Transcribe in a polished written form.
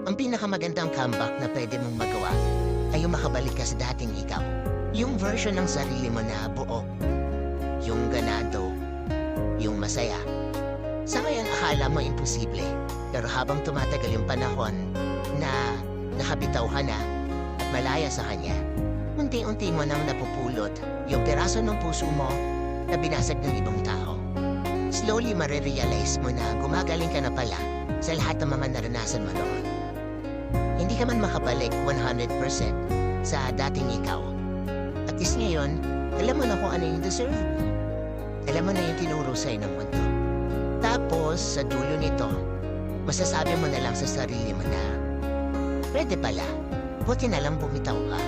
Ang pinakamagandang comeback na pwede mong magawa ay yung makabalik ka sa dating ikaw. Yung version ng sarili mo na buo, yung ganado, yung masaya. Sa ngayon akala mo imposible, pero habang tumatagal yung panahon na nakabitaw ka na at malaya sa kanya, unti-unti mo nang napupulot yung piraso ng puso mo na binasag ng ibang tao. Slowly marirealize mo na gumagaling ka na pala sa lahat ng mga naranasan mo noon. Hindi ka man makabalik 100% sa dating ikaw. At least ngayon, alam mo na kung ano yung deserve mo. Alam mo na yung tinuro sa'yo ng mundo. Tapos, sa dulo nito, masasabi mo na lang sa sarili mo na, pwede pala, buti na lang bumitaw ka.